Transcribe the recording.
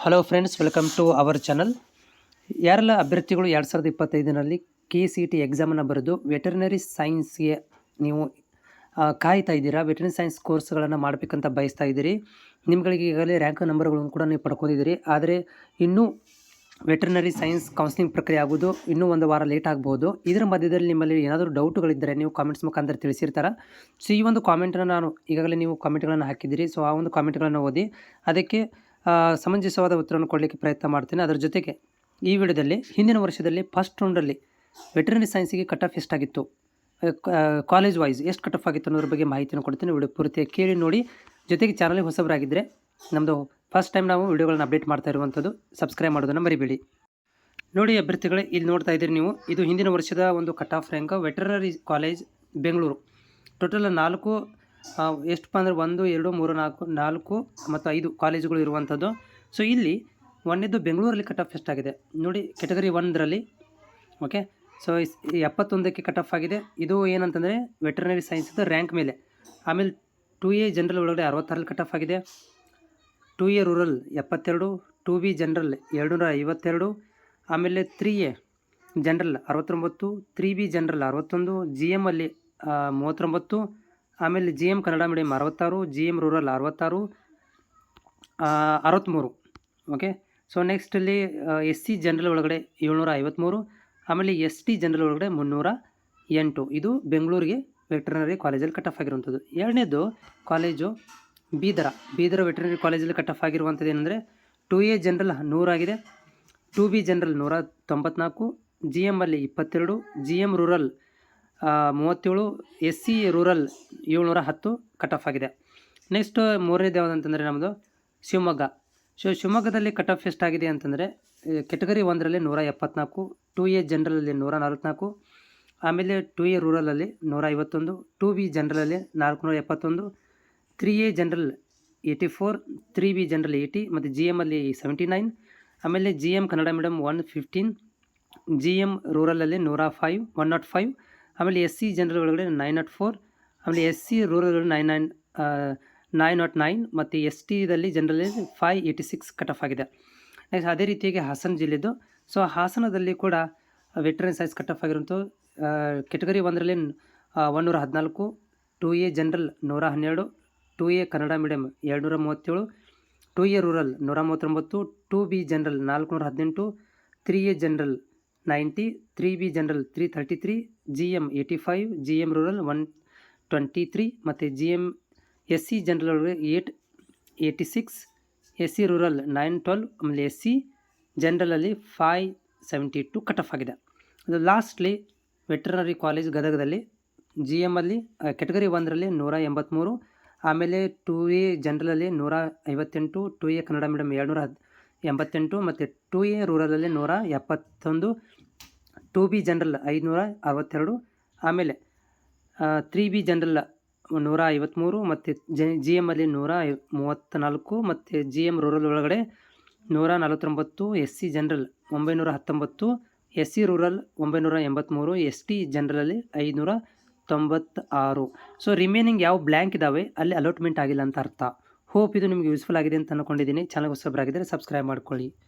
Hello friends, welcome to our channel. ಯಾರೆಲ್ಲ ಅಭ್ಯರ್ಥಿಗಳು 2025ರಲ್ಲಿ KCET ಎಕ್ಸಾಮನ್ನು ಬರೆದು ವೆಟರ್ನರಿ ಸೈನ್ಸ್ಗೆ ನೀವು ಕಾಯ್ತಾ ಇದ್ದೀರಾ, ವೆಟರ್ನರಿ ಸೈನ್ಸ್ ಕೋರ್ಸ್ಗಳನ್ನು ಮಾಡಬೇಕಂತ ಬಯಸ್ತಾ ಇದ್ದೀರಿ. ನಿಮ್ಗಳಿಗೆ ಈಗಾಗಲೇ ರ್ಯಾಂಕ್ ನಂಬರ್ಗಳನ್ನು ಕೂಡ ನೀವು ಪಡ್ಕೊಂಡಿದ್ದೀರಿ. ಆದರೆ ಇನ್ನೂ ವೆಟರ್ನರಿ ಸೈನ್ಸ್ ಕೌನ್ಸಿಲಿಂಗ್ ಪ್ರಕ್ರಿಯೆ ಆಗೋದು ಇನ್ನೂ ಒಂದು ವಾರ ಲೇಟ್ ಆಗ್ಬೋದು. ಇದರ ಮಧ್ಯದಲ್ಲಿ ನಿಮ್ಮಲ್ಲಿ ಏನಾದರೂ ಡೌಟ್ಗಳಿದ್ದರೆ ನೀವು ಕಾಮೆಂಟ್ಸ್ ಮುಖಾಂತರ ತಿಳಿಸಿರ್ತಾರೆ. ಸೊ ಈ ಒಂದು ಕಾಮೆಂಟನ್ನು ನಾನು ಈಗಾಗಲೇ ನೀವು ಕಾಮೆಂಟ್ಗಳನ್ನು ಹಾಕಿದ್ದೀರಿ. ಸೊ ಆ ಒಂದು ಕಾಮೆಂಟ್ಗಳನ್ನು ಓದಿ ಅದಕ್ಕೆ ಸಮಂಜಸವಾದ ಉತ್ತರವನ್ನು ಕೊಡಲಿಕ್ಕೆ ಪ್ರಯತ್ನ ಮಾಡ್ತೀನಿ. ಅದರ ಜೊತೆಗೆ ಈ ವಿಡಿಯೋದಲ್ಲಿ ಹಿಂದಿನ ವರ್ಷದಲ್ಲಿ ಫಸ್ಟ್ ರೌಂಡಲ್ಲಿ ವೆಟರ್ನರಿ ಸೈನ್ಸಿಗೆ ಕಟ್ ಆಫ್ ಎಷ್ಟಾಗಿತ್ತು, ಕಾಲೇಜ್ ವೈಸ್ ಎಷ್ಟು ಕಟ್ ಆಫ್ ಆಗಿತ್ತು ಅನ್ನೋದ್ರ ಬಗ್ಗೆ ಮಾಹಿತಿಯನ್ನು ಕೊಡ್ತೀನಿ. ವಿಡಿಯೋ ಪೂರ್ತಿಯಾಗಿ ಕೇಳಿ ನೋಡಿ. ಜೊತೆಗೆ ಚಾನಲ್ಗೆ ಹೊಸಬರಾಗಿದ್ದರೆ ನಮ್ಮದು ಫಸ್ಟ್ ಟೈಮ್ ನಾವು ವಿಡಿಯೋಗಳನ್ನ ಅಪ್ಡೇಟ್ ಮಾಡ್ತಾ ಇರುವಂಥದ್ದು, ಸಬ್ಸ್ಕ್ರೈಬ್ ಮಾಡೋದನ್ನು ಮರಿಬೇಡಿ. ನೋಡಿ ಅಭ್ಯರ್ಥಿಗಳೇ, ಇಲ್ಲಿ ನೋಡ್ತಾ ಇದ್ದೀರಿ ನೀವು, ಇದು ಹಿಂದಿನ ವರ್ಷದ ಒಂದು cut off rank. Veterinary college Bengaluru total 4 ಎಷ್ಟಪ್ಪ ಅಂದರೆ 1, 2, 3, 4 ಮತ್ತು 5 ಕಾಲೇಜುಗಳು ಇರುವಂಥದ್ದು. ಸೊ ಇಲ್ಲಿ ಒಂದೇದು ಬೆಂಗಳೂರಲ್ಲಿ ಕಟ್ ಆಫ್ ಎಷ್ಟಾಗಿದೆ ನೋಡಿ, ಕೆಟಗರಿ 1ರಲ್ಲಿ ಓಕೆ. ಸೊ 71ಕ್ಕೆ ಕಟ್ ಆಫ್ ಆಗಿದೆ. ಇದು ಏನಂತಂದರೆ ವೆಟರ್ನರಿ ಸೈನ್ಸ್ದು ರ್ಯಾಂಕ್ ಮೇಲೆ. ಆಮೇಲೆ 2A ಜನರಲ್ ಒಳಗಡೆ 66ರಲ್ಲಿ ಕಟ್ ಆಫ್ ಆಗಿದೆ. 2A ರೂರಲ್ 72, 2B ಜನರಲ್ 252, ಆಮೇಲೆ 3A general 69, 3B general 61, GM ಅಲ್ಲಿ 39, ಆಮೇಲೆ GM Kannada medium 66, GM rural 66, 63 okay. So ನೆಕ್ಸ್ಟಲ್ಲಿ SC ಜನರಲ್ ಒಳಗಡೆ 753, ಆಮೇಲೆ ST ಜನರಲ್ ಒಳಗಡೆ 308. ಇದು ಬೆಂಗಳೂರಿಗೆ ವೆಟರ್ನರಿ ಕಾಲೇಜಲ್ಲಿ ಕಟ್ ಆಫ್ ಆಗಿರುವಂಥದ್ದು. ಎರಡನೇದು ಕಾಲೇಜು ಬೀದರ ವೆಟರ್ನರಿ ಕಾಲೇಜಲ್ಲಿ ಕಟ್ ಆಫ್ ಆಗಿರುವಂಥದ್ದು ಏನಂದರೆ 2A ಜನರಲ್ 100 ಆಗಿದೆ, 2B ಜನರಲ್ 194, GM ಅಲ್ಲಿ 22, GM rural 37, SC rural 710 cut off ಆಗಿದೆ. ನೆಕ್ಸ್ಟ್ ಮೂರನೇದು ಯಾವುದಂತಂದರೆ ನಮ್ಮದು ಶಿವಮೊಗ್ಗ. ಶಿವಮೊಗ್ಗದಲ್ಲಿ ಕಟ್ ಆಫ್ ಎಷ್ಟಾಗಿದೆ ಅಂತಂದರೆ ಕೆಟಗರಿ 1ರಲ್ಲಿ 174, 2A ಜನರಲಲ್ಲಿ 144, ಆಮೇಲೆ 2A ರೂರಲಲ್ಲಿ 151, 2B ಜನರಲಲ್ಲಿ 471, 3A general 84, 3B general 80 ಮತ್ತು GM ಅಲ್ಲಿ 79, ಆಮೇಲೆ GM ಕನ್ನಡ ಮೀಡಿಯಮ್ 115, GM ರೂರಲಲ್ಲಿ 105, ಆಮೇಲೆ SC ಜನರಲ್ ಒಳಗಡೆ 904, ಆಮೇಲೆ SC ರೂರಲ್ 909 ಮತ್ತು STದಲ್ಲಿ ಜನರಲ್ಲಿ 586 ಕಟ್ ಆಫ್ ಆಗಿದೆ. ನೆಕ್ಸ್ಟ್ ಅದೇ ರೀತಿಯಾಗಿ ಹಾಸನ ಜಿಲ್ಲೆದು. ಸೊ ಹಾಸನದಲ್ಲಿ ಕೂಡ ವೆಟರ್ನರಿ ಸೈನ್ಸ್ ಕಟ್ ಆಫ್ ಆಗಿರುವಂಥ ಕೆಟಗರಿ 1ರಲ್ಲಿ 114, 2A general 112, 2A Kannada medium 237, 2A rural 139, 2B general 418, 3A general 90, 3B general 333, GM 85, GM rural 123 ಮತ್ತು GM SC general 886, SC rural 912, ಆಮೇಲೆ SC ಜನರಲಲ್ಲಿ 572 ಕಟ್ ಆಫ್ ಆಗಿದೆ. ಅದು ಲಾಸ್ಟ್ಲಿ ವೆಟರ್ನರಿ ಕಾಲೇಜ್ ಗದಗದಲ್ಲಿ GM ಅಲ್ಲಿ category 1ರಲ್ಲಿ 183, ಆಮೇಲೆ 2A ಜನರಲಲ್ಲಿ 158, 2A ಕನ್ನಡ ಮೀಡಿಯಮ್ 288 ಮತ್ತು 2A ರೂರಲಲ್ಲಿ 171, 2B general 562, ಆಮೇಲೆ 3B ಜನರಲ್ 153 ಮತ್ತು GM ಅಲ್ಲಿ 134 ಮತ್ತು GM ರೂರಲ್ ಒಳಗಡೆ 149, SC general 919, SC rural 983, ST ಜನರಲಲ್ಲಿ 596. So remaining ಯಾವ ಬ್ಲ್ಯಾಂಕ್ ಇದ್ದಾವೆ ಅಲ್ಲಿ ಅಲಾಟ್ಮೆಂಟ್ ಆಗಿಲ್ಲ ಅಂತ ಅರ್ಥ. ಹೋಪ್ ಇದು ನಿಮಗೆ ಯೂಸ್ಫುಲ್ ಆಗಿದೆ ಅಂತ ಅಂದ್ಕೊಂಡಿದ್ದೀನಿ. ಚಾನಲ್ ಹೊಸಬರಾಗಿದ್ದರೆ ಸಬ್ಸ್ಕ್ರೈಬ್ ಮಾಡ್ಕೊಳ್ಳಿ.